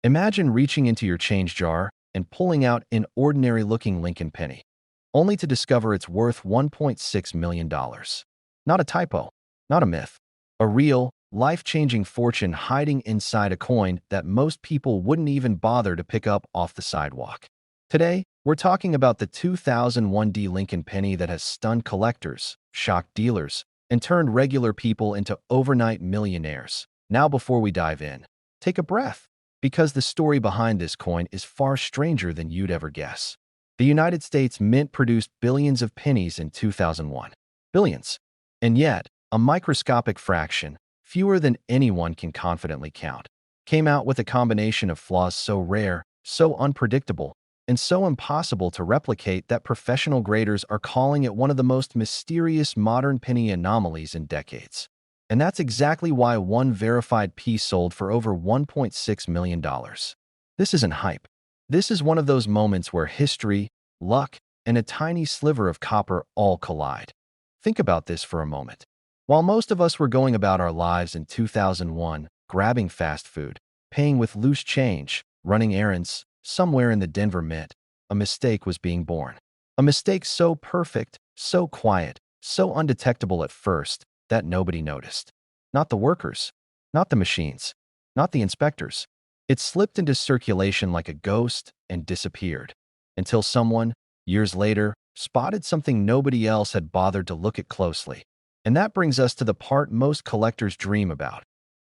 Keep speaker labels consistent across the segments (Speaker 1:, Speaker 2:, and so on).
Speaker 1: Imagine reaching into your change jar and pulling out an ordinary-looking Lincoln penny, only to discover it's worth $1.6 million. Not a typo, not a myth. A real, life-changing fortune hiding inside a coin that most people wouldn't even bother to pick up off the sidewalk. Today, we're talking about the 2001 Lincoln penny that has stunned collectors, shocked dealers, and turned regular people into overnight millionaires. Now, before we dive in, take a breath, because the story behind this coin is far stranger than you'd ever guess. The United States Mint produced billions of pennies in 2001. Billions. And yet, a microscopic fraction, fewer than anyone can confidently count, came out with a combination of flaws so rare, so unpredictable, and so impossible to replicate that professional graders are calling it one of the most mysterious modern penny anomalies in decades. And that's exactly why one verified piece sold for over $1.6 million. This isn't hype. This is one of those moments where history, luck, and a tiny sliver of copper all collide. Think about this for a moment. While most of us were going about our lives in 2001, grabbing fast food, paying with loose change, running errands, somewhere in the Denver Mint, a mistake was being born. A mistake so perfect, so quiet, so undetectable at first that nobody noticed. Not the workers, not the machines, not the inspectors. It slipped into circulation like a ghost and disappeared, until someone, years later, spotted something nobody else had bothered to look at closely. And that brings us to the part most collectors dream about.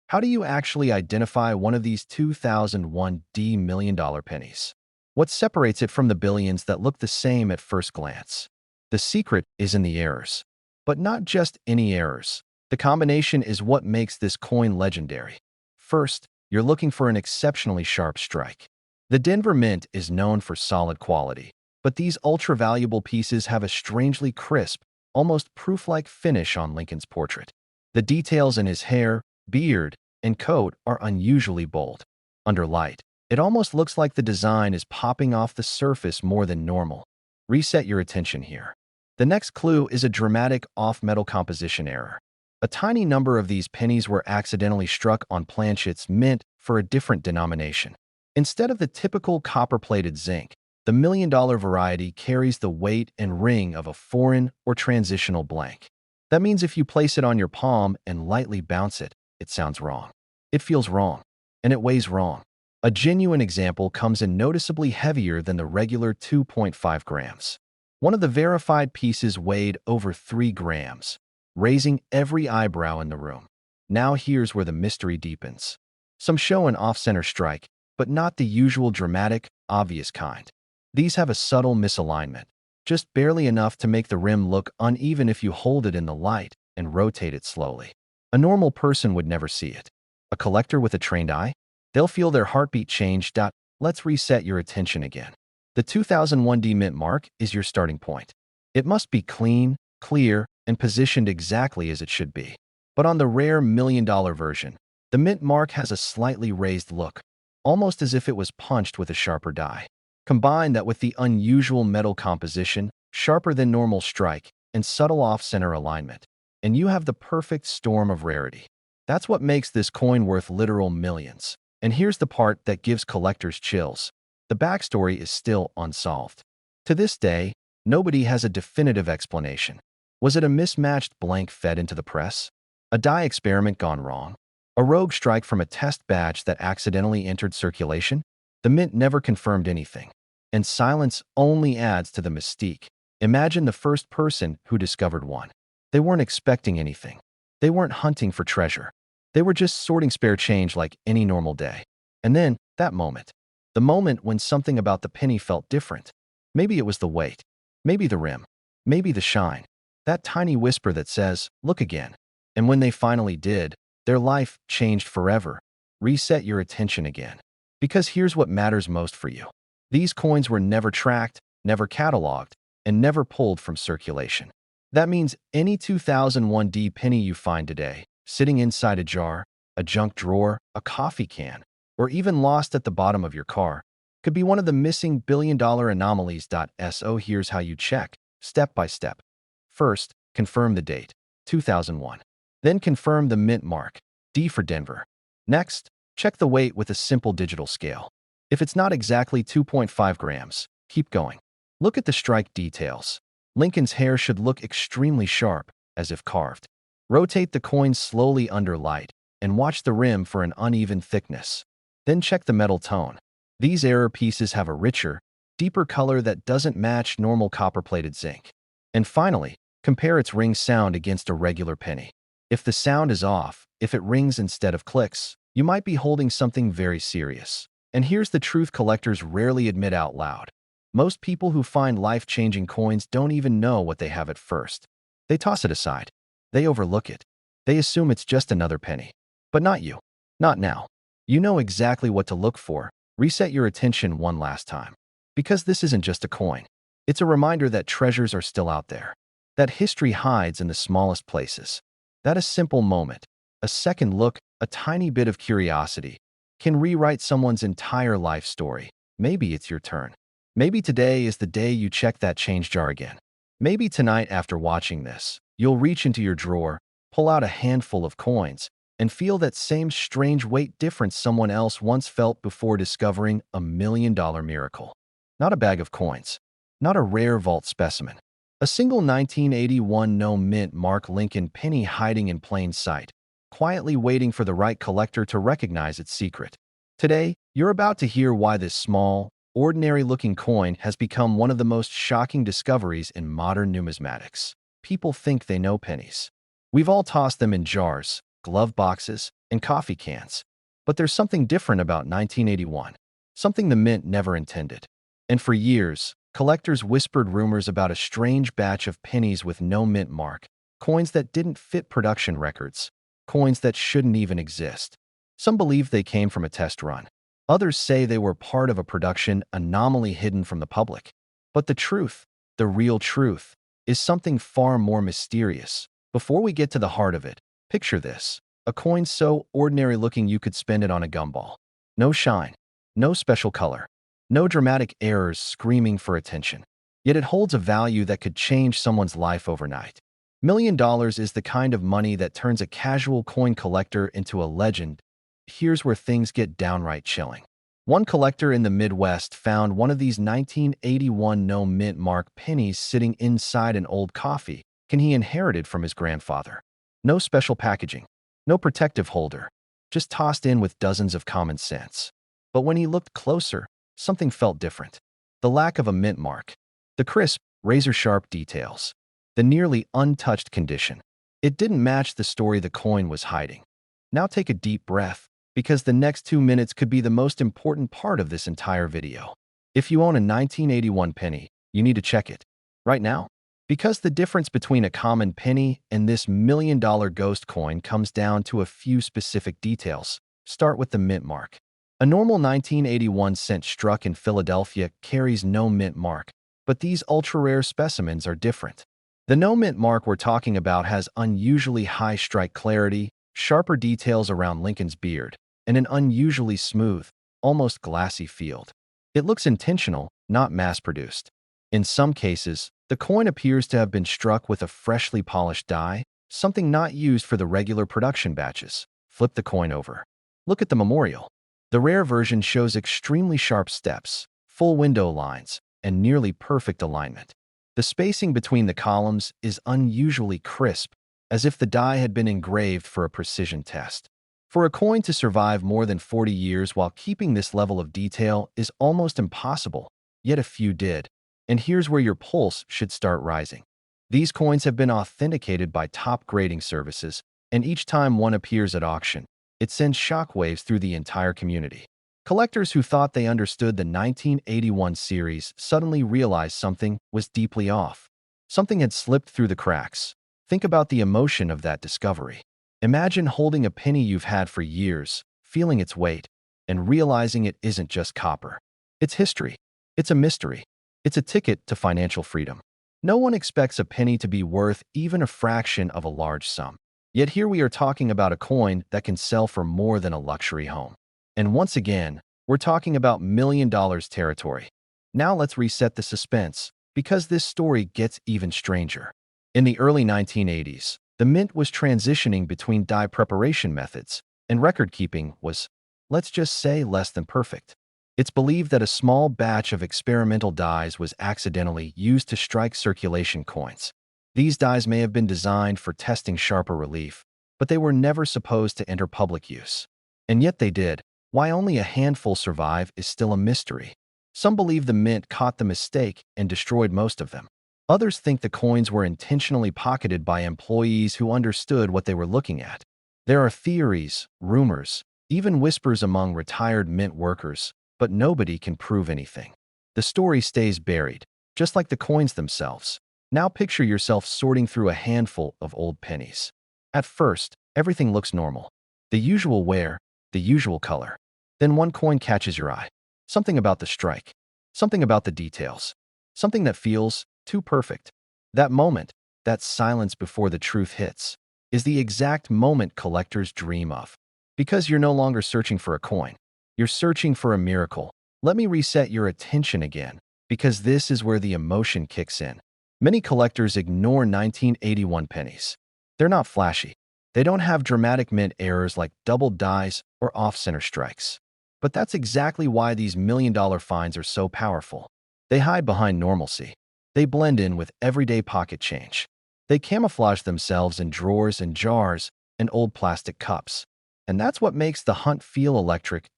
Speaker 1: How do you actually identify one of these 2001 million-dollar pennies? What separates it from the billions that look the same at first glance? The secret is in the errors. But not just any errors. The combination is what makes this coin legendary. First, you're looking for an exceptionally sharp strike. The Denver Mint is known for solid quality, but these ultra-valuable pieces have a strangely crisp, almost proof-like finish on Lincoln's portrait. The details in his hair, beard, and coat are unusually bold. Under light, it almost looks like the design is popping off the surface more than normal. Reset your attention here. The next clue is a dramatic off-metal composition error. A tiny number of these pennies were accidentally struck on planchets meant for a different denomination. Instead of the typical copper-plated zinc, the million-dollar variety carries the weight and ring of a foreign or transitional blank. That means if you place it on your palm and lightly bounce it, it sounds wrong. It feels wrong. And it weighs wrong. A genuine example comes in noticeably heavier than the regular 2.5 grams. One of the verified pieces weighed over 3 grams, raising every eyebrow in the room. Now here's where the mystery deepens. Some show an off-center strike, but not the usual dramatic, obvious kind. These have a subtle misalignment, just barely enough to make the rim look uneven if you hold it in the light and rotate it slowly. A normal person would never see it. A collector with a trained eye? They'll feel their heartbeat change. Let's reset your attention again. The 2001 Mint mark is your starting point. It must be clean, clear, and positioned exactly as it should be. But on the rare million-dollar version, the Mint mark has a slightly raised look, almost as if it was punched with a sharper die. Combine that with the unusual metal composition, sharper than normal strike, and subtle off-center alignment, and you have the perfect storm of rarity. That's what makes this coin worth literal millions. And here's the part that gives collectors chills. The backstory is still unsolved. To this day, nobody has a definitive explanation. Was it a mismatched blank fed into the press? A die experiment gone wrong? A rogue strike from a test batch that accidentally entered circulation? The Mint never confirmed anything. And silence only adds to the mystique. Imagine the first person who discovered one. They weren't expecting anything. They weren't hunting for treasure. They were just sorting spare change like any normal day. And then, that moment. The moment when something about the penny felt different. Maybe it was the weight. Maybe the rim. Maybe the shine. That tiny whisper that says, look again. And when they finally did, their life changed forever. Reset your attention again. Because here's what matters most for you. These coins were never tracked, never cataloged, and never pulled from circulation. That means any 2001 penny you find today, sitting inside a jar, a junk drawer, a coffee can, or even lost at the bottom of your car, could be one of the missing billion-dollar anomalies. So here's how you check, step by step. First, confirm the date, 2001. Then confirm the Mint mark, D for Denver. Next, Check the weight with a simple digital scale. If it's not exactly 2.5 grams, keep going. Look at the strike details. Lincoln's hair should look extremely sharp, as if carved. Rotate the coin slowly under light, and watch the rim for an uneven thickness. Then check the metal tone. These error pieces have a richer, deeper color that doesn't match normal copper-plated zinc. And finally, compare its ring sound against a regular penny. If the sound is off, if it rings instead of clicks, you might be holding something very serious. And here's the truth collectors rarely admit out loud. Most people who find life-changing coins don't even know what they have at first. They toss it aside. They overlook it. They assume it's just another penny. But not you. Not now. You know exactly what to look for. Reset your attention one last time. Because this isn't just a coin. It's a reminder that treasures are still out there. That history hides in the smallest places. That a simple moment, a second look, a tiny bit of curiosity, can rewrite someone's entire life story. Maybe it's your turn. Maybe today is the day you check that change jar again. Maybe tonight after watching this, you'll reach into your drawer, pull out a handful of coins, and feel that same strange weight difference someone else once felt before discovering a $1,000,000 miracle. Not a bag of coins. Not a rare vault specimen. A single 1981 no mint mark Lincoln penny hiding in plain sight, quietly waiting for the right collector to recognize its secret. Today, you're about to hear why this small, ordinary-looking coin has become one of the most shocking discoveries in modern numismatics. People think they know pennies. We've all tossed them in jars, glove boxes, and coffee cans. But there's something different about 1981, something the mint never intended. And for years, collectors whispered rumors about a strange batch of pennies with no mint mark, coins that didn't fit production records, coins that shouldn't even exist. Some believe they came from a test run. Others say they were part of a production anomaly hidden from the public. But the truth, the real truth, is something far more mysterious. Before we get to the heart of it, picture this. A coin so ordinary-looking you could spend it on a gumball. No shine, no special color, no dramatic errors screaming for attention. Yet it holds a value that could change someone's life overnight. $1,000,000 is the kind of money that turns a casual coin collector into a legend. Here's where things get downright chilling. One collector in the Midwest found one of these 1981 no mint mark pennies sitting inside an old coffee can he inherited from his grandfather. No special packaging, no protective holder, just tossed in with dozens of common sense. But when he looked closer, something felt different. The lack of a mint mark, the crisp, razor-sharp details, the nearly untouched condition. It didn't match the story the coin was hiding. Now take a deep breath, because the next 2 minutes could be the most important part of this entire video. If you own a 1981 penny, you need to check it. Right now. Because the difference between a common penny and this $1,000,000 ghost coin comes down to a few specific details. Start with the mint mark. A normal 1981 cent struck in Philadelphia carries no mint mark, but these ultra-rare specimens are different. The no mint mark we're talking about has unusually high strike clarity, sharper details around Lincoln's beard, and an unusually smooth, almost glassy field. It looks intentional, not mass-produced. In some cases, the coin appears to have been struck with a freshly polished die, something not used for the regular production batches. Flip the coin over. Look at the memorial. The rare version shows extremely sharp steps, full window lines, and nearly perfect alignment. The spacing between the columns is unusually crisp, as if the die had been engraved for a precision test. For a coin to survive more than 40 years while keeping this level of detail is almost impossible, yet a few did. And here's where your pulse should start rising. These coins have been authenticated by top grading services, and each time one appears at auction, it sends shockwaves through the entire community. Collectors who thought they understood the 1981 series suddenly realized something was deeply off. Something had slipped through the cracks. Think about the emotion of that discovery. Imagine holding a penny you've had for years, feeling its weight, and realizing it isn't just copper. It's history. It's a mystery. It's a ticket to financial freedom. No one expects a penny to be worth even a fraction of a large sum. Yet here we are talking about a coin that can sell for more than a luxury home. And once again, we're talking about $1,000,000 territory. Now let's reset the suspense, because this story gets even stranger. In the early 1980s, the mint was transitioning between die preparation methods, and record keeping was let's just say less than perfect. It's believed that a small batch of experimental dies was accidentally used to strike circulation coins. These dies may have been designed for testing sharper relief, but they were never supposed to enter public use. And yet they did. Why only a handful survive is still a mystery. Some believe the mint caught the mistake and destroyed most of them. Others think the coins were intentionally pocketed by employees who understood what they were looking at. There are theories, rumors, even whispers among retired mint workers, but nobody can prove anything. The story stays buried, just like the coins themselves. Now picture yourself sorting through a handful of old pennies. At first, everything looks normal. The usual wear, the usual color. Then one coin catches your eye. Something about the strike. Something about the details. Something that feels too perfect. That moment, that silence before the truth hits, is the exact moment collectors dream of. Because you're no longer searching for a coin. You're searching for a miracle. Let me reset your attention again, because this is where the emotion kicks in. Many collectors ignore 1981 pennies. They're not flashy. They don't have dramatic mint errors like double dies or off-center strikes. But that's exactly why these million-dollar finds are so powerful. They hide behind normalcy. They blend in with everyday pocket change. They camouflage themselves in drawers and jars and old plastic cups. And that's what makes the hunt feel electric.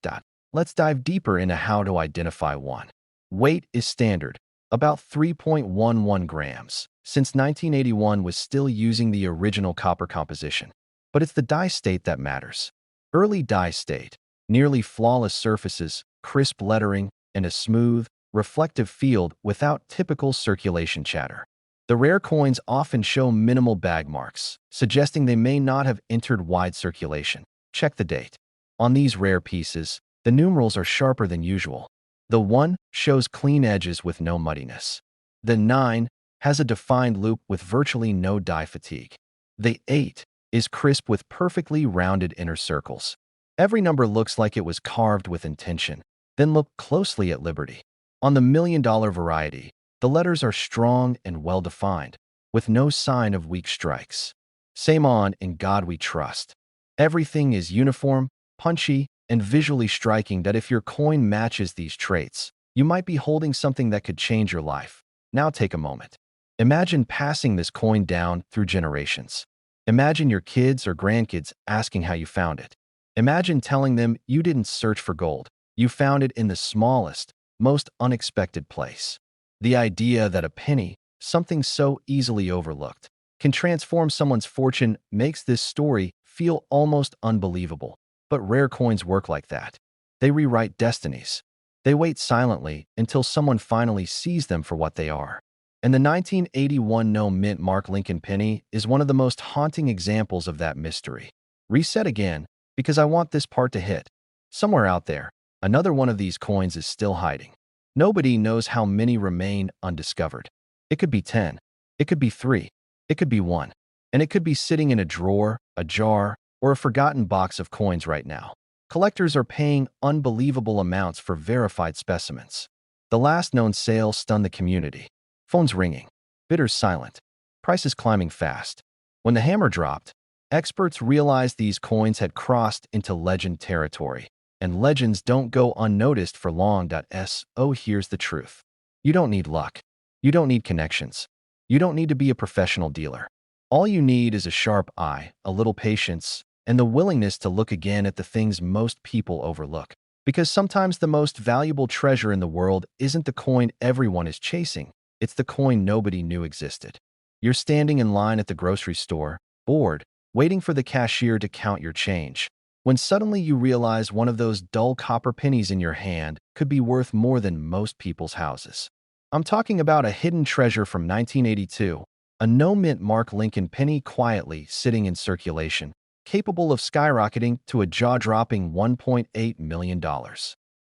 Speaker 1: Let's dive deeper into how to identify one. Weight is standard, about 3.11 grams, since 1981 was still using the original copper composition. But it's the die state that matters. Early die state, nearly flawless surfaces, crisp lettering, and a smooth, reflective field without typical circulation chatter. The rare coins often show minimal bag marks, suggesting they may not have entered wide circulation. Check the date. On these rare pieces, the numerals are sharper than usual. The 1 shows clean edges with no muddiness. The 9 has a defined loop with virtually no die fatigue. The 8 is crisp with perfectly rounded inner circles. Every number looks like it was carved with intention. Then look closely at Liberty. On the million-dollar variety, the letters are strong and well-defined, with no sign of weak strikes. Same on In God We Trust. Everything is uniform, punchy, and visually striking that if your coin matches these traits, you might be holding something that could change your life. Now take a moment. Imagine passing this coin down through generations. Imagine your kids or grandkids asking how you found it. Imagine telling them you didn't search for gold. You found it in the smallest, most unexpected place. The idea that a penny, something so easily overlooked, can transform someone's fortune makes this story feel almost unbelievable. But rare coins work like that. They rewrite destinies. They wait silently until someone finally sees them for what they are. And the 1981 No Mint Mark Lincoln penny is one of the most haunting examples of that mystery. Reset again, because I want this part to hit. Somewhere out there, another one of these coins is still hiding. Nobody knows how many remain undiscovered. It could be 10. It could be 3. It could be 1. And it could be sitting in a drawer, a jar, or a forgotten box of coins right now. Collectors are paying unbelievable amounts for verified specimens. The last known sale stunned the community. Phones ringing. Bidders silent. Prices climbing fast. When the hammer dropped, experts realized these coins had crossed into legend territory. And legends don't go unnoticed for long. So here's the truth. You don't need luck. You don't need connections. You don't need to be a professional dealer. All you need is a sharp eye, a little patience, and the willingness to look again at the things most people overlook. Because sometimes the most valuable treasure in the world isn't the coin everyone is chasing, it's the coin nobody knew existed. You're standing in line at the grocery store, bored, waiting for the cashier to count your change, when suddenly you realize one of those dull copper pennies in your hand could be worth more than most people's houses. I'm talking about a hidden treasure from 1982, a no-mint Mark Lincoln penny quietly sitting in circulation, capable of skyrocketing to a jaw-dropping $1.8 million.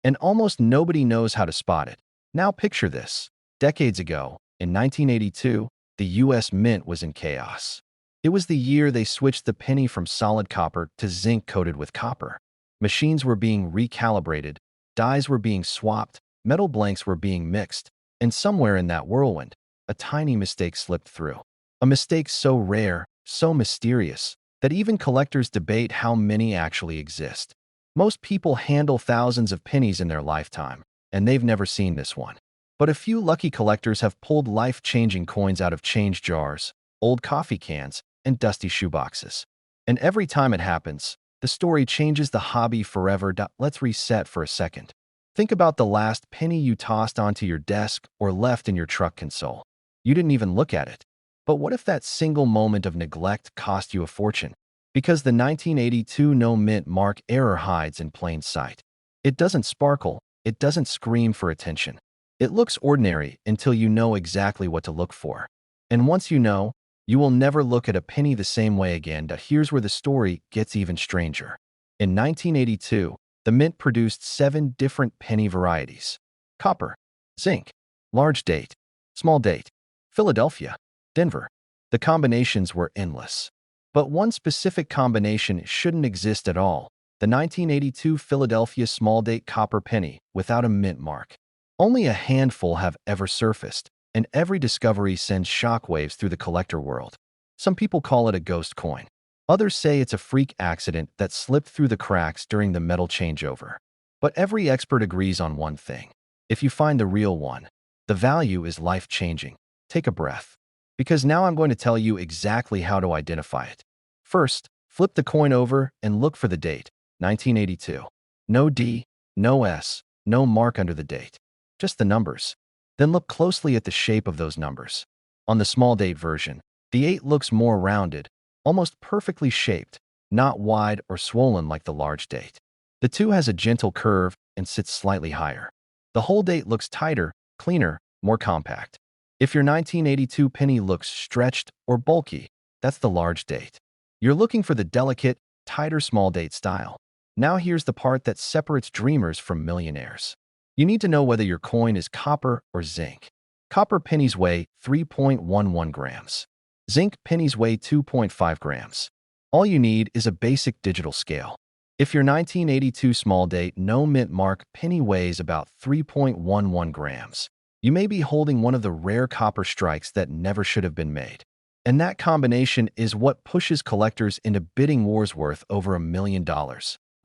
Speaker 1: And almost nobody knows how to spot it. Now picture this. Decades ago, in 1982, the U.S. Mint was in chaos. It was the year they switched the penny from solid copper to zinc coated with copper. Machines were being recalibrated, dies were being swapped, metal blanks were being mixed, and somewhere in that whirlwind, a tiny mistake slipped through. A mistake so rare, so mysterious, that even collectors debate how many actually exist. Most people handle thousands of pennies in their lifetime, and they've never seen this one. But a few lucky collectors have pulled life-changing coins out of change jars, old coffee cans, and dusty shoeboxes. And every time it happens, the story changes the hobby forever. Let's reset for a second. Think about the last penny you tossed onto your desk or left in your truck console. You didn't even look at it. But what if that single moment of neglect cost you a fortune? Because the 1982 no mint mark error hides in plain sight. It doesn't sparkle, it doesn't scream for attention. It looks ordinary until you know exactly what to look for. And once you know, you will never look at a penny the same way again. Here's where the story gets even stranger. In 1982, the mint produced 7 different penny varieties: copper, zinc, large date, small date, Philadelphia, Denver. The combinations were endless. But one specific combination shouldn't exist at all: the 1982 Philadelphia small date copper penny without a mint mark. Only a handful have ever surfaced, and every discovery sends shockwaves through the collector world. Some people call it a ghost coin. Others say it's a freak accident that slipped through the cracks during the metal changeover. But every expert agrees on one thing: if you find the real one, the value is life-changing. Take a breath, because now I'm going to tell you exactly how to identify it. First, flip the coin over and look for the date, 1982. No D, no S, no mark under the date. Just the numbers. Then look closely at the shape of those numbers. On the small date version, the 8 looks more rounded, almost perfectly shaped, not wide or swollen like the large date. The 2 has a gentle curve and sits slightly higher. The whole date looks tighter, cleaner, more compact. If your 1982 penny looks stretched or bulky, that's the large date. You're looking for the delicate, tighter small date style. Now here's the part that separates dreamers from millionaires. You need to know whether your coin is copper or zinc. Copper pennies weigh 3.11 grams. Zinc pennies weigh 2.5 grams. All you need is a basic digital scale. If your 1982 small date no mint mark penny weighs about 3.11 grams, you may be holding one of the rare copper strikes that never should have been made. And that combination is what pushes collectors into bidding wars worth over $1 million.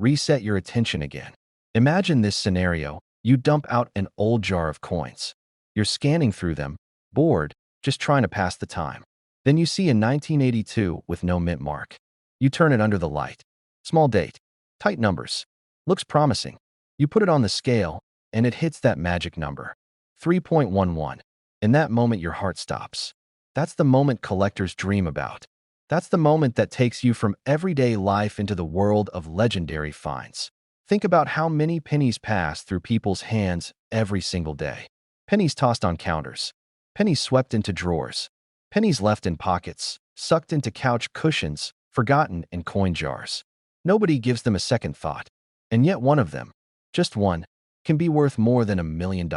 Speaker 1: Reset your attention again. Imagine this scenario. You dump out an old jar of coins. You're scanning through them, bored, just trying to pass the time. Then you see a 1982 with no mint mark. You turn it under the light. Small date, tight numbers. Looks promising. You put it on the scale, and it hits that magic number, 3.11. In that moment, your heart stops. That's the moment collectors dream about. That's the moment that takes you from everyday life into the world of legendary finds. Think about how many pennies pass through people's hands every single day. Pennies tossed on counters. Pennies swept into drawers. Pennies left in pockets, sucked into couch cushions, forgotten in coin jars. Nobody gives them a second thought. And yet one of them, just one, can be worth more than $1 million.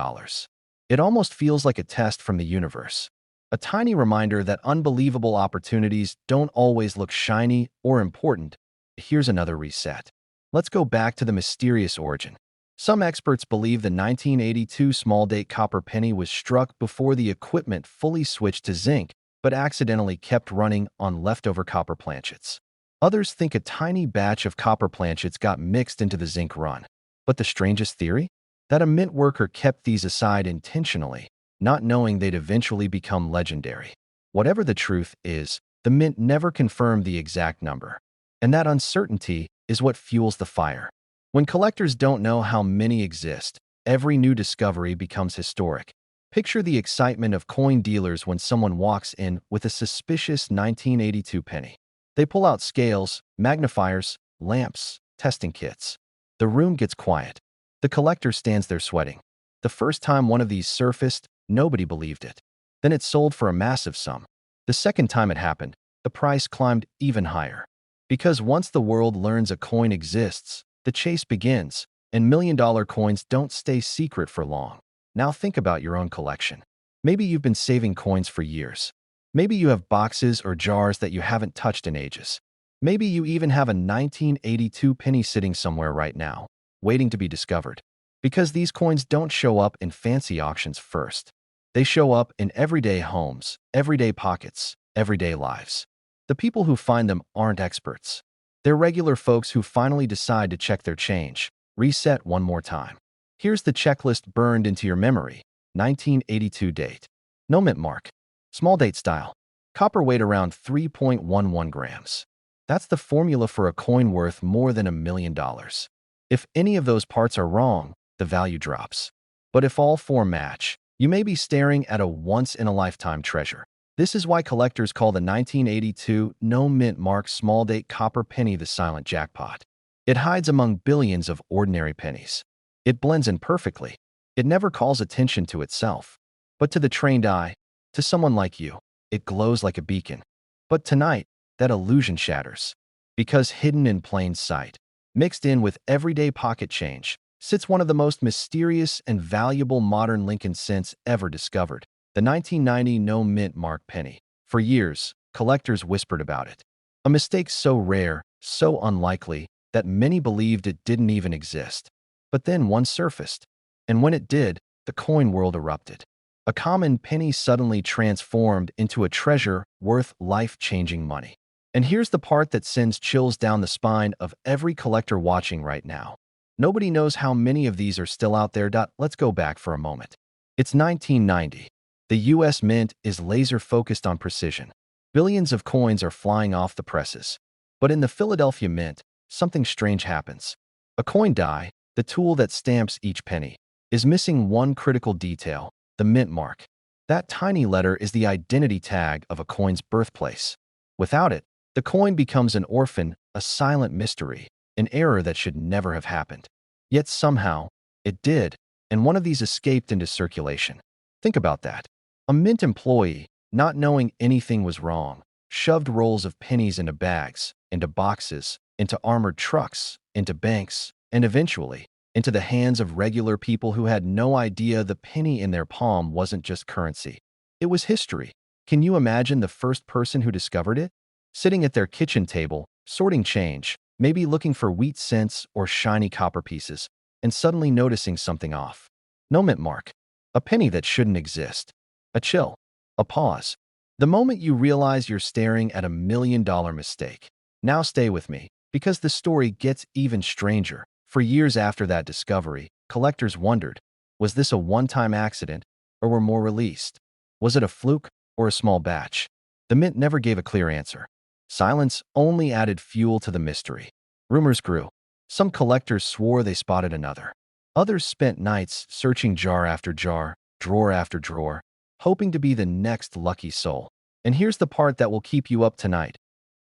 Speaker 1: It almost feels like a test from the universe. A tiny reminder that unbelievable opportunities don't always look shiny or important. Here's another reset. Let's go back to the mysterious origin. Some experts believe the 1982 small date copper penny was struck before the equipment fully switched to zinc, but accidentally kept running on leftover copper planchets. Others think a tiny batch of copper planchets got mixed into the zinc run. But the strangest theory? That a mint worker kept these aside intentionally, not knowing they'd eventually become legendary. Whatever the truth is, the mint never confirmed the exact number. And that uncertainty is what fuels the fire. When collectors don't know how many exist, every new discovery becomes historic. Picture the excitement of coin dealers when someone walks in with a suspicious 1982 penny. They pull out scales, magnifiers, lamps, testing kits. The room gets quiet. The collector stands there sweating. The first time one of these surfaced, nobody believed it. Then it sold for a massive sum. The second time it happened, the price climbed even higher. Because once the world learns a coin exists, the chase begins, and million-dollar coins don't stay secret for long. Now think about your own collection. Maybe you've been saving coins for years. Maybe you have boxes or jars that you haven't touched in ages. Maybe you even have a 1982 penny sitting somewhere right now, waiting to be discovered. Because these coins don't show up in fancy auctions first. They show up in everyday homes, everyday pockets, everyday lives. The people who find them aren't experts. They're regular folks who finally decide to check their change. Reset one more time. Here's the checklist burned into your memory. 1982 date. No mint mark. Small date style. Copper weight around 3.11 grams. That's the formula for a coin worth more than $1 million. If any of those parts are wrong, the value drops. But if all four match, you may be staring at a once-in-a-lifetime treasure. This is why collectors call the 1982 no mint mark small date copper penny the silent jackpot. It hides among billions of ordinary pennies. It blends in perfectly. It never calls attention to itself. But to the trained eye, to someone like you, it glows like a beacon. But tonight, that illusion shatters. Because hidden in plain sight, mixed in with everyday pocket change, sits one of the most mysterious and valuable modern Lincoln cents ever discovered, the 1990 no mint mark penny. For years, collectors whispered about it. A mistake so rare, so unlikely, that many believed it didn't even exist. But then one surfaced, and when it did, the coin world erupted. A common penny suddenly transformed into a treasure worth life-changing money. And here's the part that sends chills down the spine of every collector watching right now. Nobody knows how many of these are still out there. Let's go back for a moment. It's 1990. The US Mint is laser-focused on precision. Billions of coins are flying off the presses. But in the Philadelphia Mint, something strange happens. A coin die, the tool that stamps each penny, is missing one critical detail: the mint mark. That tiny letter is the identity tag of a coin's birthplace. Without it, the coin becomes an orphan, a silent mystery, an error that should never have happened. Yet somehow, it did, and one of these escaped into circulation. Think about that. A mint employee, not knowing anything was wrong, shoved rolls of pennies into bags, into boxes, into armored trucks, into banks, and eventually, into the hands of regular people who had no idea the penny in their palm wasn't just currency. It was history. Can you imagine the first person who discovered it? Sitting at their kitchen table, sorting change, maybe looking for wheat cents or shiny copper pieces, and suddenly noticing something off. No mint mark. A penny that shouldn't exist. A chill. A pause. The moment you realize you're staring at $1 million mistake. Now stay with me, because the story gets even stranger. For years after that discovery, collectors wondered, was this a one-time accident, or were more released? Was it a fluke, or a small batch? The mint never gave a clear answer. Silence only added fuel to the mystery. Rumors grew. Some collectors swore they spotted another. Others spent nights searching jar after jar, drawer after drawer, hoping to be the next lucky soul. And here's the part that will keep you up tonight.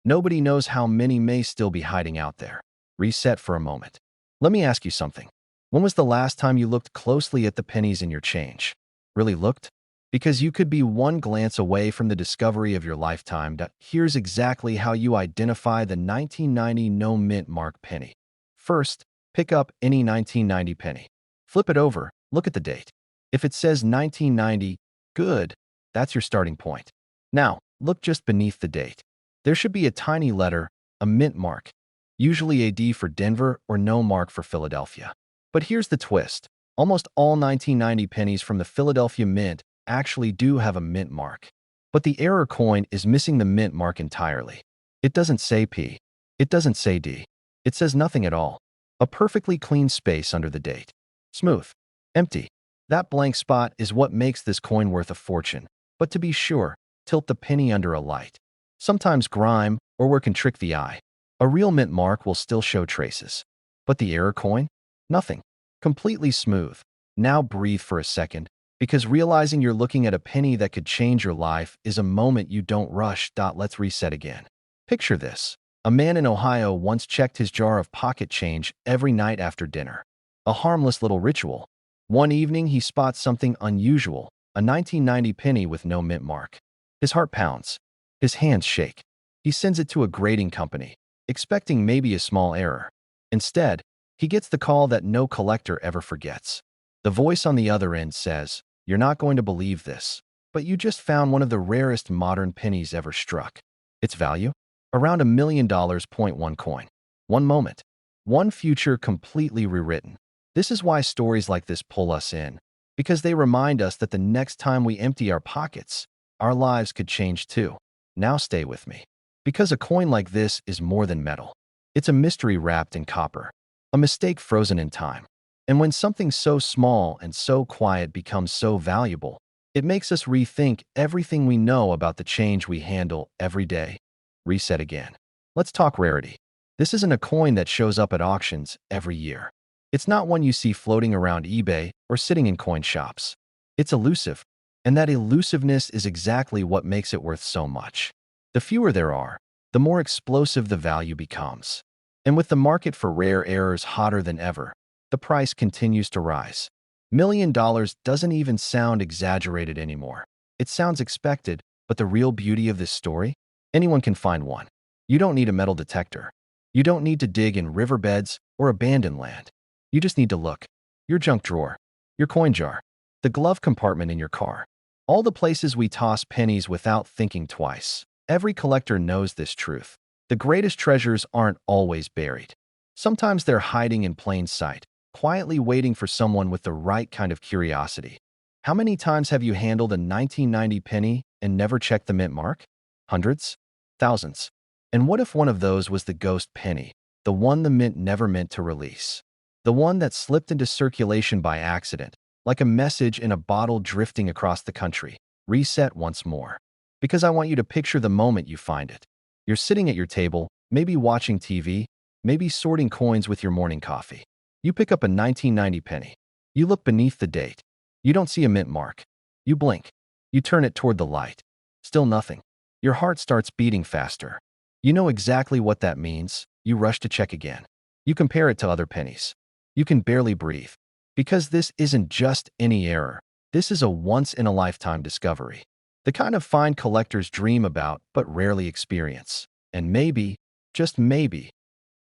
Speaker 1: Nobody knows how many may still be hiding out there. Reset for a moment. Let me ask you something. When was the last time you looked closely at the pennies in your change? Really looked? Because you could be one glance away from the discovery of your lifetime. Here's exactly how you identify the 1990 no mint mark penny. First, pick up any 1990 penny. Flip it over, look at the date. If it says 1990, good, that's your starting point. Now, look just beneath the date. There should be a tiny letter, a mint mark, usually a D for Denver or no mark for Philadelphia. But here's the twist. Almost all 1990 pennies from the Philadelphia Mint actually do have a mint mark. But the error coin is missing the mint mark entirely. It doesn't say P. It doesn't say D. It says nothing at all. A perfectly clean space under the date. Smooth. Empty. That blank spot is what makes this coin worth a fortune. But to be sure, tilt the penny under a light. Sometimes grime or work can trick the eye. A real mint mark will still show traces. But the error coin? Nothing. Completely smooth. Now breathe for a second, because realizing you're looking at a penny that could change your life is a moment you don't rush. Let's reset again. Picture this. A man in Ohio once checked his jar of pocket change every night after dinner. A harmless little ritual. One evening, he spots something unusual, a 1990 penny with no mint mark. His heart pounds. His hands shake. He sends it to a grading company, expecting maybe a small error. Instead, he gets the call that no collector ever forgets. The voice on the other end says, "You're not going to believe this, but you just found one of the rarest modern pennies ever struck. Its value? Around $1 million. One coin. One moment. One future completely rewritten." This is why stories like this pull us in, because they remind us that the next time we empty our pockets, our lives could change too. Now stay with me. Because a coin like this is more than metal. It's a mystery wrapped in copper, a mistake frozen in time. And when something so small and so quiet becomes so valuable, it makes us rethink everything we know about the change we handle every day. Reset again. Let's talk rarity. This isn't a coin that shows up at auctions every year. It's not one you see floating around eBay or sitting in coin shops. It's elusive, and that elusiveness is exactly what makes it worth so much. The fewer there are, the more explosive the value becomes. And with the market for rare errors hotter than ever, the price continues to rise. $1 million doesn't even sound exaggerated anymore. It sounds expected, but the real beauty of this story? Anyone can find one. You don't need a metal detector. You don't need to dig in riverbeds or abandoned land. You just need to look. Your junk drawer, your coin jar, the glove compartment in your car. All the places we toss pennies without thinking twice. Every collector knows this truth. The greatest treasures aren't always buried. Sometimes they're hiding in plain sight, quietly waiting for someone with the right kind of curiosity. How many times have you handled a 1990 penny and never checked the mint mark? Hundreds? Thousands? And what if one of those was the ghost penny, the one the mint never meant to release? The one that slipped into circulation by accident, like a message in a bottle drifting across the country. Reset once more. Because I want you to picture the moment you find it. You're sitting at your table, maybe watching TV, maybe sorting coins with your morning coffee. You pick up a 1990 penny. You look beneath the date. You don't see a mint mark. You blink. You turn it toward the light. Still nothing. Your heart starts beating faster. You know exactly what that means. You rush to check again. You compare it to other pennies. You can barely breathe. Because this isn't just any error. This is a once-in-a-lifetime discovery. The kind of find collectors dream about but rarely experience. And maybe, just maybe,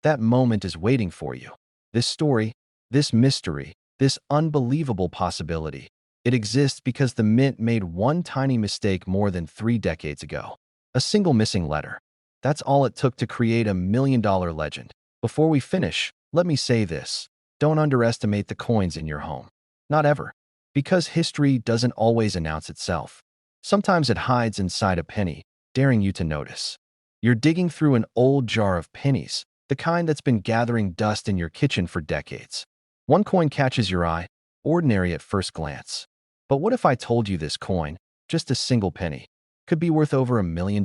Speaker 1: that moment is waiting for you. This story, this mystery, this unbelievable possibility, it exists because the mint made one tiny mistake more than 3 decades ago. A single missing letter. That's all it took to create a $1 million legend. Before we finish, let me say this. Don't underestimate the coins in your home. Not ever. Because history doesn't always announce itself. Sometimes it hides inside a penny, daring you to notice. You're digging through an old jar of pennies, the kind that's been gathering dust in your kitchen for decades. One coin catches your eye, ordinary at first glance. But what if I told you this coin, just a single penny, could be worth over $1 million?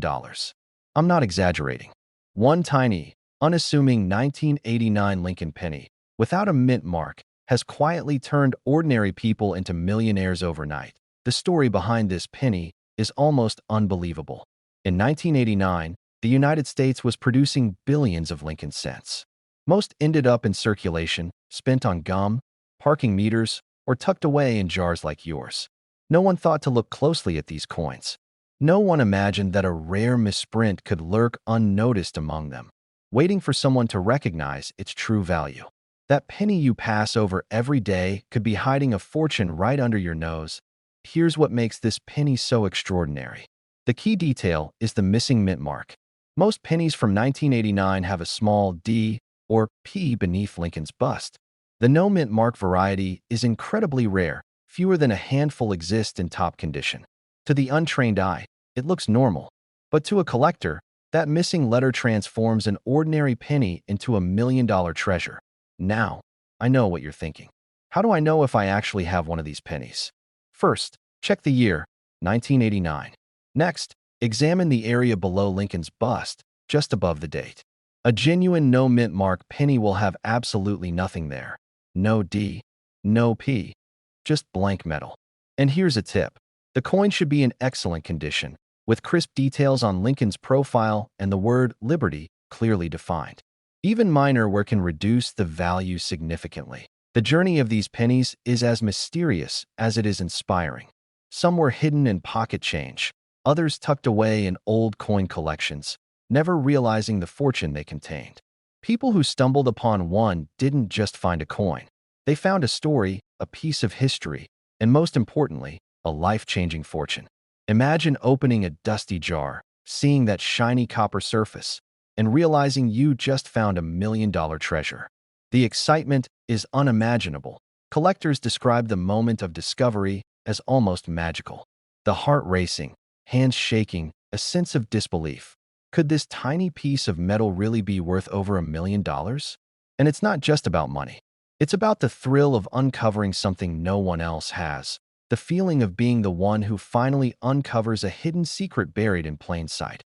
Speaker 1: I'm not exaggerating. One tiny, unassuming 1989 Lincoln penny, without a mint mark, has quietly turned ordinary people into millionaires overnight. The story behind this penny is almost unbelievable. In 1989, the United States was producing billions of Lincoln cents. Most ended up in circulation, spent on gum, parking meters, or tucked away in jars like yours. No one thought to look closely at these coins. No one imagined that a rare misprint could lurk unnoticed among them, waiting for someone to recognize its true value. That penny you pass over every day could be hiding a fortune right under your nose. Here's what makes this penny so extraordinary. The key detail is the missing mint mark. Most pennies from 1989 have a small D or P beneath Lincoln's bust. The no mint mark variety is incredibly rare. Fewer than a handful exist in top condition. To the untrained eye, it looks normal. But to a collector, that missing letter transforms an ordinary penny into $1 million treasure. Now, I know what you're thinking. How do I know if I actually have one of these pennies? First, check the year, 1989. Next, examine the area below Lincoln's bust, just above the date. A genuine no mint mark penny will have absolutely nothing there. No D, no P, just blank metal. And here's a tip. The coin should be in excellent condition, with crisp details on Lincoln's profile and the word Liberty clearly defined. Even minor wear can reduce the value significantly. The journey of these pennies is as mysterious as it is inspiring. Some were hidden in pocket change, others tucked away in old coin collections, never realizing the fortune they contained. People who stumbled upon one didn't just find a coin. They found a story, a piece of history, and most importantly, a life-changing fortune. Imagine opening a dusty jar, seeing that shiny copper surface, and realizing you just found $1 million treasure. The excitement is unimaginable. Collectors describe the moment of discovery as almost magical. The heart racing, hands shaking, a sense of disbelief. Could this tiny piece of metal really be worth over $1 million? And it's not just about money. It's about the thrill of uncovering something no one else has, the feeling of being the one who finally uncovers a hidden secret buried in plain sight.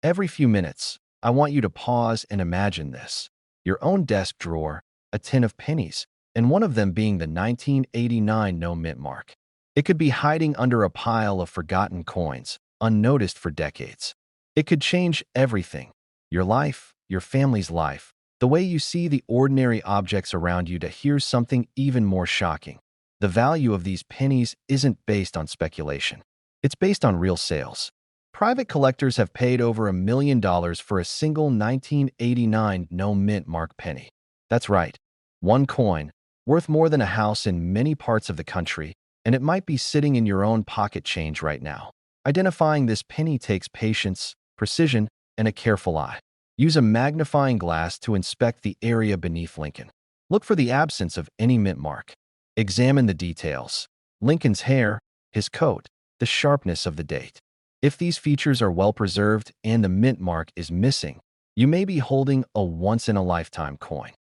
Speaker 1: Every few minutes, I want you to pause and imagine this. Your own desk drawer, a tin of pennies, and one of them being the 1989 no mint mark. It could be hiding under a pile of forgotten coins, unnoticed for decades. It could change everything: your life, your family's life, the way you see the ordinary objects around you. To hear something even more shocking: the value of these pennies isn't based on speculation. It's based on real sales. Private collectors have paid over $1 million for a single 1989 no mint mark penny. That's right, one coin, worth more than a house in many parts of the country, and it might be sitting in your own pocket change right now. Identifying this penny takes patience, precision, and a careful eye. Use a magnifying glass to inspect the area beneath Lincoln. Look for the absence of any mint mark. Examine the details: Lincoln's hair, his coat, the sharpness of the date. If these features are well preserved and the mint mark is missing, you may be holding a once-in-a-lifetime coin.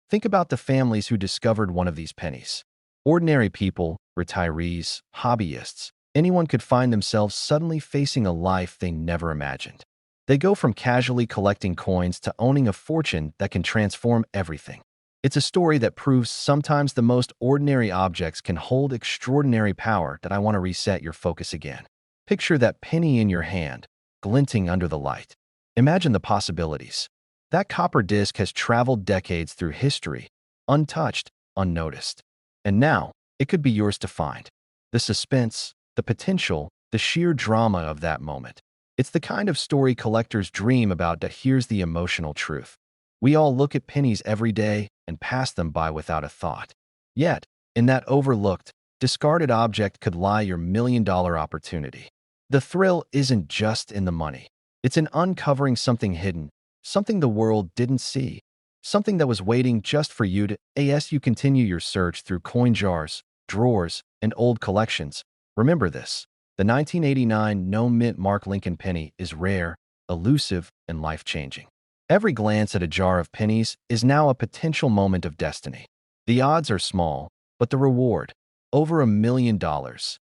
Speaker 1: Think about the families who discovered one of these pennies. Ordinary people, retirees, hobbyists, anyone could find themselves suddenly facing a life they never imagined. They go from casually collecting coins to owning a fortune that can transform everything. It's a story that proves sometimes the most ordinary objects can hold extraordinary power. That I want to reset your focus again. Picture that penny in your hand, glinting under the light. Imagine the possibilities. That copper disc has traveled decades through history, untouched, unnoticed. And now, it could be yours to find. The suspense, the potential, the sheer drama of that moment. It's the kind of story collectors dream about. That here's the emotional truth: we all look at pennies every day and pass them by without a thought. Yet, in that overlooked, discarded object could lie your $1 million opportunity. The thrill isn't just in the money. It's in uncovering something hidden, something the world didn't see, something that was waiting just for you to. As you continue your search through coin jars, drawers, and old collections, remember this: the 1989 no mint mark Lincoln penny is rare, elusive, and life-changing. Every glance at a jar of pennies is now a potential moment of destiny. The odds are small, but the reward, over $1 million,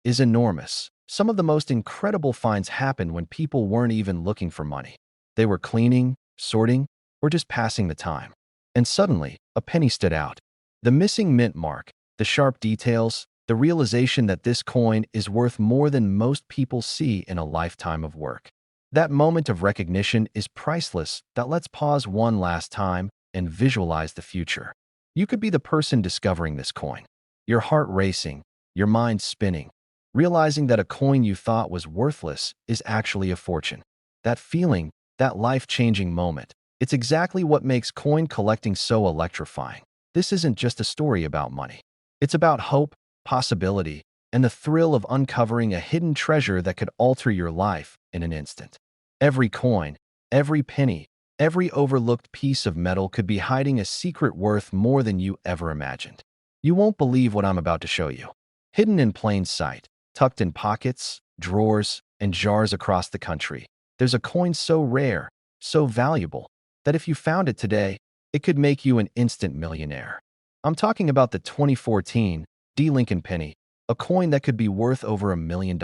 Speaker 1: is enormous. Some of the most incredible finds happened when people weren't even looking for money. They were cleaning, sorting, or just passing the time. And suddenly, a penny stood out. The missing mint mark, the sharp details, the realization that this coin is worth more than most people see in a lifetime of work. That moment of recognition is priceless. That let's pause one last time and visualize the future. You could be the person discovering this coin. Your heart racing, your mind spinning, realizing that a coin you thought was worthless is actually a fortune. That feeling, that life-changing moment, it's exactly what makes coin collecting so electrifying. This isn't just a story about money. It's about hope, possibility, and the thrill of uncovering a hidden treasure that could alter your life in an instant. Every coin, every penny, every overlooked piece of metal could be hiding a secret worth more than you ever imagined. You won't believe what I'm about to show you. Hidden in plain sight, tucked in pockets, drawers, and jars across the country, there's a coin so rare, so valuable, that if you found it today, it could make you an instant millionaire. I'm talking about the 2014 D. Lincoln penny, a coin that could be worth over $1 million.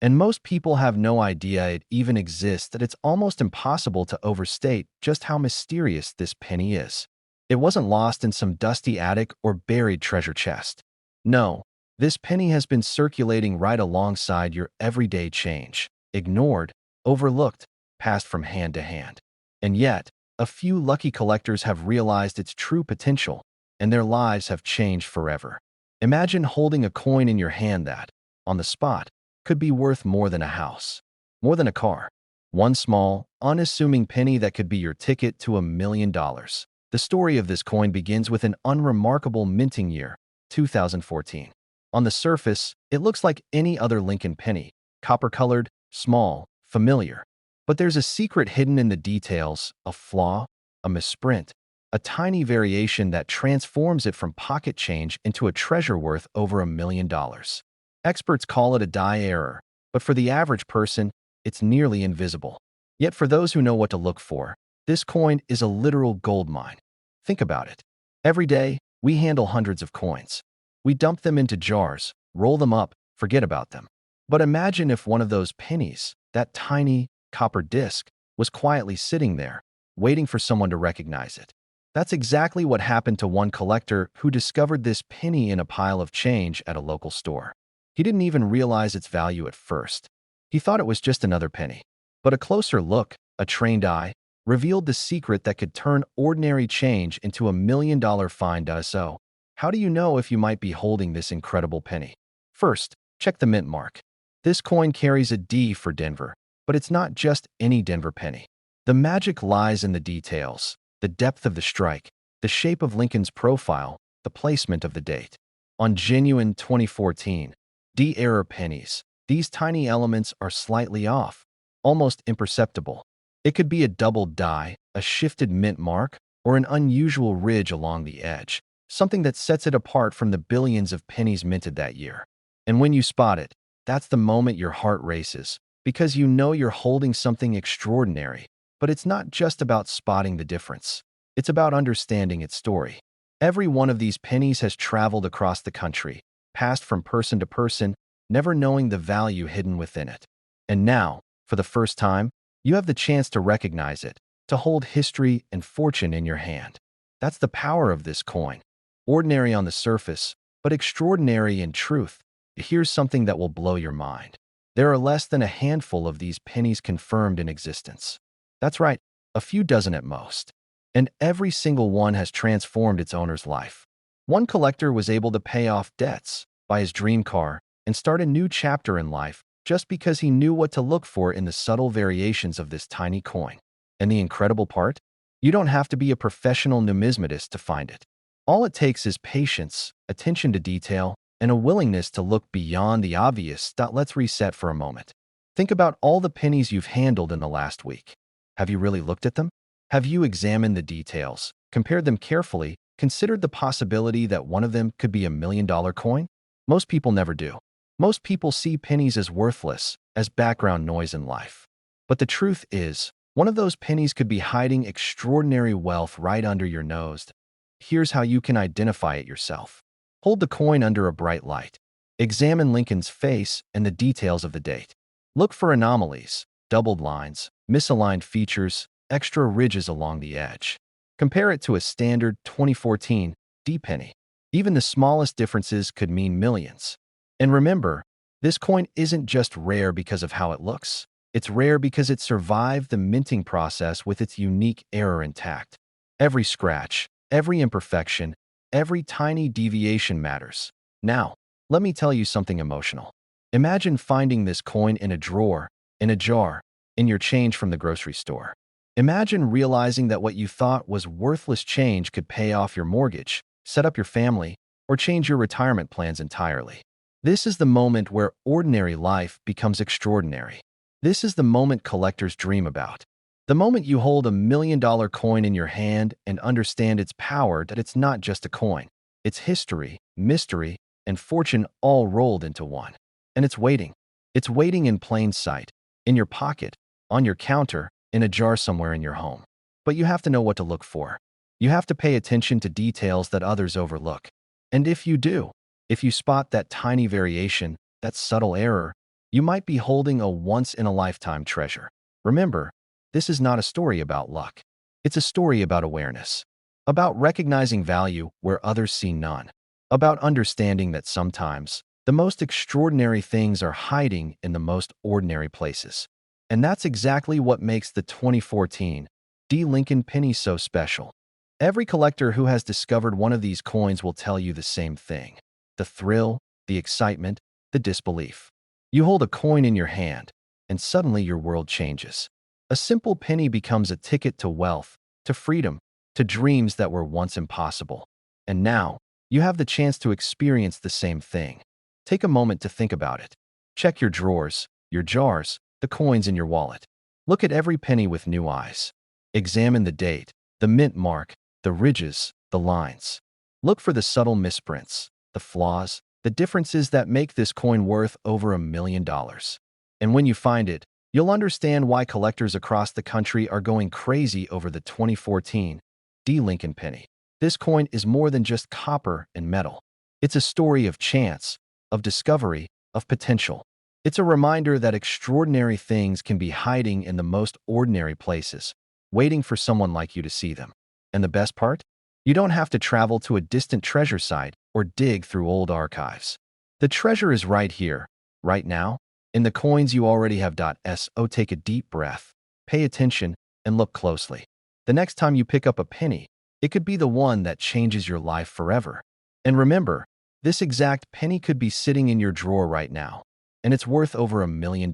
Speaker 1: And most people have no idea it even exists. That it's almost impossible to overstate just how mysterious this penny is. It wasn't lost in some dusty attic or buried treasure chest. No, this penny has been circulating right alongside your everyday change, ignored, overlooked, passed from hand to hand. And yet, a few lucky collectors have realized its true potential, and their lives have changed forever. Imagine holding a coin in your hand that, on the spot, could be worth more than a house, more than a car. One small, unassuming penny that could be your ticket to $1 million. The story of this coin begins with an unremarkable minting year, 2014. On the surface, it looks like any other Lincoln penny, copper-colored, small, familiar. But there's a secret hidden in the details, a flaw, a misprint, a tiny variation that transforms it from pocket change into a treasure worth over $1 million. Experts call it a die error, but for the average person, it's nearly invisible. Yet for those who know what to look for, this coin is a literal gold mine. Think about it. Every day, we handle hundreds of coins. We dump them into jars, roll them up, forget about them. But imagine if one of those pennies, that tiny copper disc, was quietly sitting there, waiting for someone to recognize it. That's exactly what happened to one collector who discovered this penny in a pile of change at a local store. He didn't even realize its value at first. He thought it was just another penny. But a closer look, a trained eye, revealed the secret that could turn ordinary change into $1 million find. So, how do you know if you might be holding this incredible penny? First, check the mint mark. This coin carries a D for Denver, but it's not just any Denver penny. The magic lies in the details, the depth of the strike, the shape of Lincoln's profile, the placement of the date. On genuine 2014 D-era pennies, these tiny elements are slightly off, almost imperceptible. It could be a double die, a shifted mint mark, or an unusual ridge along the edge, something that sets it apart from the billions of pennies minted that year. And when you spot it, that's the moment your heart races, because you know you're holding something extraordinary. But it's not just about spotting the difference. It's about understanding its story. Every one of these pennies has traveled across the country, passed from person to person, never knowing the value hidden within it. And now, for the first time, you have the chance to recognize it, to hold history and fortune in your hand. That's the power of this coin. Ordinary on the surface, but extraordinary in truth. Here's something that will blow your mind. There are less than a handful of these pennies confirmed in existence. That's right, a few dozen at most. And every single one has transformed its owner's life. One collector was able to pay off debts, buy his dream car, and start a new chapter in life just because he knew what to look for in the subtle variations of this tiny coin. And the incredible part? You don't have to be a professional numismatist to find it. All it takes is patience, attention to detail, and a willingness to look beyond the obvious. Let's reset for a moment. Think about all the pennies you've handled in the last week. Have you really looked at them? Have you examined the details, compared them carefully, considered the possibility that one of them could be $1 million coin? Most people never do. Most people see pennies as worthless, as background noise in life. But the truth is, one of those pennies could be hiding extraordinary wealth right under your nose. Here's how you can identify it yourself. Hold the coin under a bright light. Examine Lincoln's face and the details of the date. Look for anomalies, doubled lines, misaligned features, extra ridges along the edge. Compare it to a standard 2014 D penny. Even the smallest differences could mean millions. And remember, this coin isn't just rare because of how it looks. It's rare because it survived the minting process with its unique error intact. Every scratch, every imperfection, every tiny deviation matters. Now, let me tell you something emotional. Imagine finding this coin in a drawer, in a jar, in your change from the grocery store. Imagine realizing that what you thought was worthless change could pay off your mortgage, set up your family, or change your retirement plans entirely. This is the moment where ordinary life becomes extraordinary. This is the moment collectors dream about. The moment you hold $1 million coin in your hand and understand its power, that it's not just a coin. It's history, mystery, and fortune all rolled into one. And it's waiting. It's waiting in plain sight, in your pocket, on your counter, in a jar somewhere in your home. But you have to know what to look for. You have to pay attention to details that others overlook. And if you do, if you spot that tiny variation, that subtle error, you might be holding a once-in-a-lifetime treasure. Remember, this is not a story about luck. It's a story about awareness, about recognizing value where others see none, about understanding that sometimes the most extraordinary things are hiding in the most ordinary places. And that's exactly what makes the 2014 D. Lincoln penny so special. Every collector who has discovered one of these coins will tell you the same thing. The thrill, the excitement, the disbelief. You hold a coin in your hand, and suddenly your world changes. A simple penny becomes a ticket to wealth, to freedom, to dreams that were once impossible. And now, you have the chance to experience the same thing. Take a moment to think about it. Check your drawers, your jars, the coins in your wallet. Look at every penny with new eyes. Examine the date, the mint mark, the ridges, the lines. Look for the subtle misprints, the flaws, the differences that make this coin worth over $1 million. And when you find it, You'll understand why collectors across the country are going crazy over the 2014 D. Lincoln penny. This coin is more than just copper and metal. It's a story of chance, of discovery, of potential. It's a reminder that extraordinary things can be hiding in the most ordinary places, waiting for someone like you to see them. And the best part? You don't have to travel to a distant treasure site or dig through old archives. The treasure is right here, right now, in the coins you already have. So take a deep breath, pay attention, and look closely. The next time you pick up a penny, it could be the one that changes your life forever. And remember, this exact penny could be sitting in your drawer right now, and it's worth over $1 million.